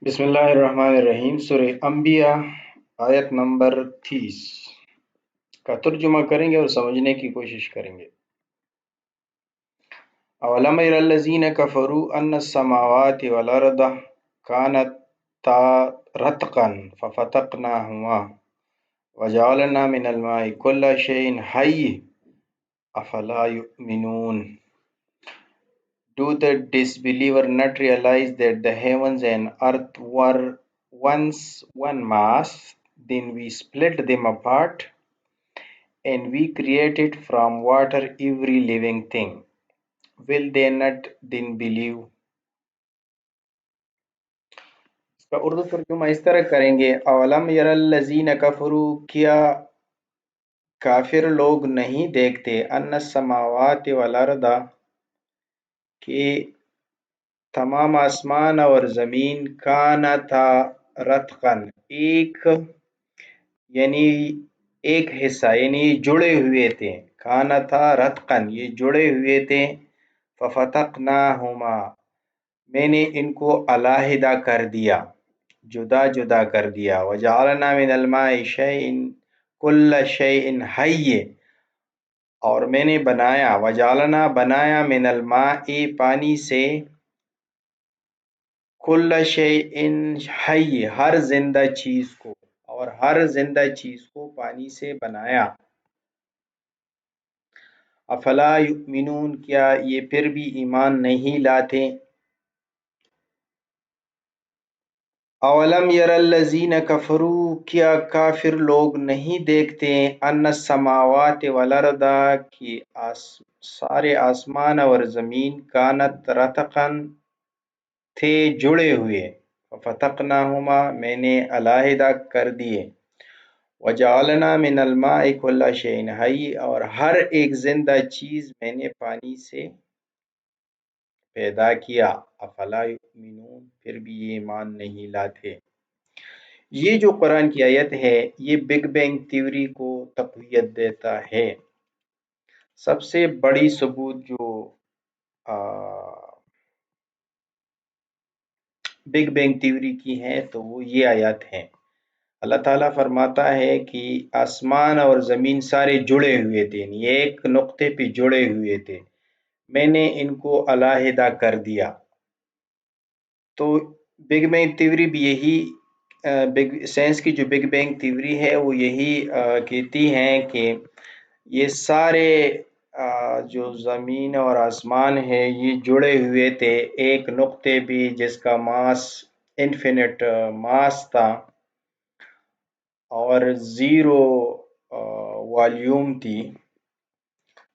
بسم اللہ الرحمن الرحیم۔ سورہ انبیاء آیت نمبر 30 کا ترجمہ کریں گے اور سمجھنے کی کوشش کریں گے۔ اولم یر الذین کفروا ان السماوات والارض کانتا رتقا ففتقناہما وجعلنا من الماء کل شیء حی افلا یؤمنون۔ Do the disbeliever not realize that the heavens and earth were once one mass, then we split them apart, and we created from water every living thing? Will they not then believe? اس کا اردو ترجمہ اس طرح کریں گے، اولم یر الذین کفروا، کیا کافر لوگ نہیں دیکھتے، ان السماوات والارض، کہ تمام آسمان اور زمین کانتا رتقن، یعنی ایک حصہ، یعنی جڑے ہوئے تھے، کانتا رتقن، یہ جڑے ہوئے تھے، ففتقناہما، میں نے ان کو علیحدہ کر دیا، جدا جدا کر دیا، وجعلنا من الماء شیء کل شیء حی، اور میں نے بنایا، وجعلنا بنایا، من الماء پانی سے، کل شیء حی ہر زندہ چیز کو، اور ہر زندہ چیز کو پانی سے بنایا۔ افلا یؤمنون، کیا یہ پھر بھی ایمان نہیں لاتے؟ اولم یر الذین کفروا، کیا کافر لوگ نہیں دیکھتے، ان السماوات والارض، کہ سارے آسمان اور زمین، کانت رتقن، تھے جڑے ہوئے، ففتقناہما، میں نے علیحدہ کر دیے، وجعلنا من الماء کل شیء حی، اور ہر ایک زندہ چیز میں نے پانی سے پیدا کیا۔ افلا یؤمنون، پھر بھی یہ ایمان نہیں لاتے۔ یہ جو قرآن کی آیت ہے، یہ بگ بینگ تھیوری کو تقویت دیتا ہے۔ سب سے بڑی ثبوت جو بگ بینگ تھیوری کی ہے تو وہ یہ آیات ہے۔ اللہ تعالیٰ فرماتا ہے کہ آسمان اور زمین سارے جڑے ہوئے تھے، یعنی ایک نقطے پہ جڑے ہوئے تھے، میں نے ان کو علیحدہ کر دیا۔ تو بگ بینگ تھیوری بھی یہی، سائنس کی جو بگ بینگ تھیوری ہے وہ یہی کہتی ہے کہ یہ سارے جو زمین اور آسمان ہے یہ جڑے ہوئے تھے ایک نقطے بھی، جس کا ماس انفینٹ ماس تھا اور زیرو والیوم تھی۔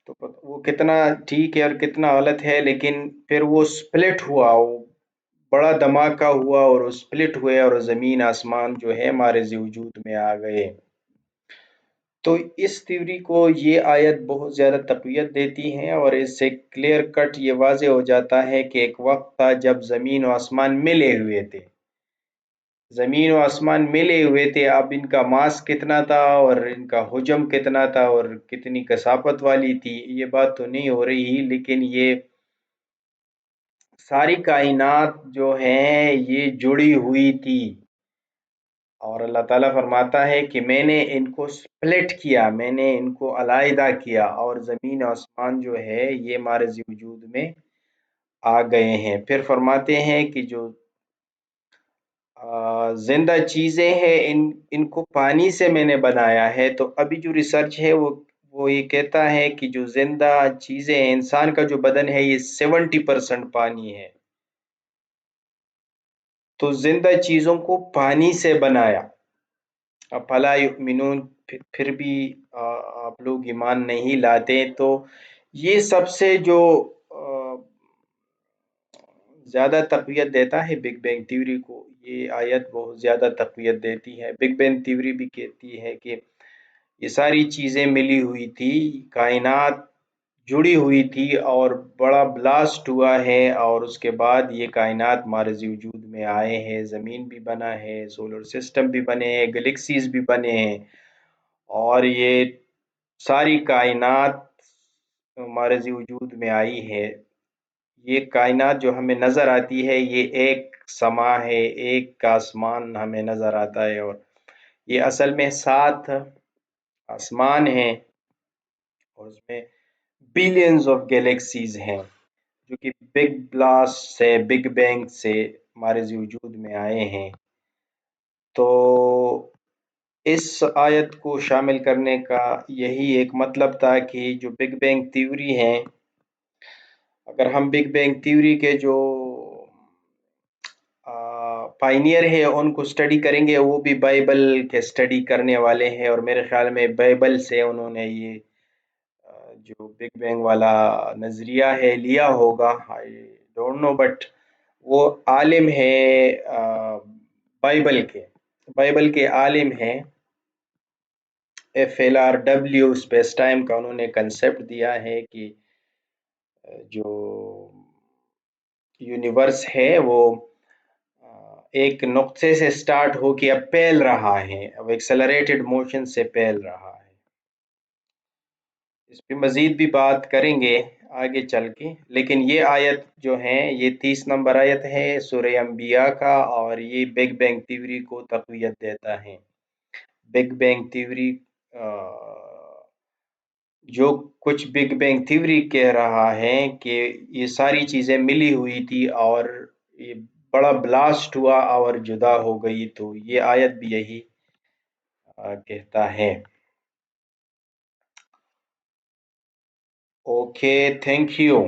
تو وہ کتنا ٹھیک ہے اور کتنا غلط ہے، لیکن پھر وہ سپلٹ ہوا، وہ بڑا دھماکہ ہوا اور وہ سپلٹ ہوئے اور زمین آسمان جو ہے ہمارے وجود میں آ گئے۔ تو اس تھیوری کو یہ آیت بہت زیادہ تقویت دیتی ہے، اور اس سے کلیئر کٹ یہ واضح ہو جاتا ہے کہ ایک وقت تھا جب زمین و آسمان ملے ہوئے تھے، زمین و آسمان ملے ہوئے تھے، اب ان کا ماس کتنا تھا اور ان کا حجم کتنا تھا اور کتنی کثافت والی تھی، یہ بات تو نہیں ہو رہی، لیکن یہ ساری کائنات جو ہیں یہ جڑی ہوئی تھی، اور اللہ تعالیٰ فرماتا ہے کہ میں نے ان کو سپلٹ کیا، میں نے ان کو علیحدہ کیا، اور زمین و آسمان جو ہے یہ ہمارے وجود میں آ گئے ہیں۔ پھر فرماتے ہیں کہ جو زندہ چیزیں ہیں ان کو پانی سے میں نے بنایا ہے۔ تو ابھی جو ریسرچ ہے وہ یہ کہتا ہے کہ جو زندہ چیزیں ہیں، انسان کا جو بدن ہے یہ 70% پانی ہے، تو زندہ چیزوں کو پانی سے بنایا۔ افلا یؤمنون، پھر بھی آپ لوگ ایمان نہیں لاتے۔ تو یہ سب سے جو زیادہ تقویت دیتا ہے بگ بینگ تھیوری کو، یہ آیت بہت زیادہ تقویت دیتی ہے۔ بگ بینگ تھیوری بھی کہتی ہے کہ یہ ساری چیزیں ملی ہوئی تھی، کائنات جڑی ہوئی تھی اور بڑا بلاسٹ ہوا ہے، اور اس کے بعد یہ کائنات ہمارے وجود میں آئے ہیں، زمین بھی بنا ہے، سولر سسٹم بھی بنے ہیں، گلیکسیز بھی بنے ہیں، اور یہ ساری کائنات ہمارے وجود میں آئی ہے۔ یہ کائنات جو ہمیں نظر آتی ہے یہ ایک سما ہے، ایک آسمان ہمیں نظر آتا ہے، اور یہ اصل میں 7 آسمان ہیں، اور اس میں بلینز آف گیلیکسیز ہیں جو کہ بگ بلاسٹ سے، بگ بینگ سے ہمارے وجود میں آئے ہیں۔ تو اس آیت کو شامل کرنے کا یہی ایک مطلب تھا کہ جو بگ بینگ تھیوری ہیں، اگر ہم بگ بینگ تھیوری کے جو پائنیئر ہے ان کو اسٹڈی کریں گے، وہ بھی بائبل کے اسٹڈی کرنے والے ہیں، اور میرے خیال میں بائبل سے انہوں نے یہ جو بگ بینگ والا نظریہ ہے لیا ہوگا، آئی ڈونٹ نو، بٹ وہ عالم ہے بائبل کے، بائبل کے عالم ہیں۔ FLRW اسپیس ٹائم کا انہوں نے کنسپٹ دیا ہے کہ جو یونیورس ہے وہ ایک نقطے سے سٹارٹ ہو کے اب پھیل رہا ہے، اب ایکسلریٹڈ موشن سے پھیل رہا ہے۔ اس پہ مزید بھی بات کریں گے آگے چل کے، لیکن یہ آیت جو ہے یہ 30 نمبر آیت ہے سورہ انبیاء کا، اور یہ بگ بینگ تھیوری کو تقویت دیتا ہے۔ بگ بینگ تھیوری جو کچھ بگ بینگ تھیوری کہہ رہا ہے کہ یہ ساری چیزیں ملی ہوئی تھی اور یہ بڑا بلاسٹ ہوا اور جدا ہو گئی، تو یہ آیت بھی یہی کہتا ہے۔ Okay, thank you.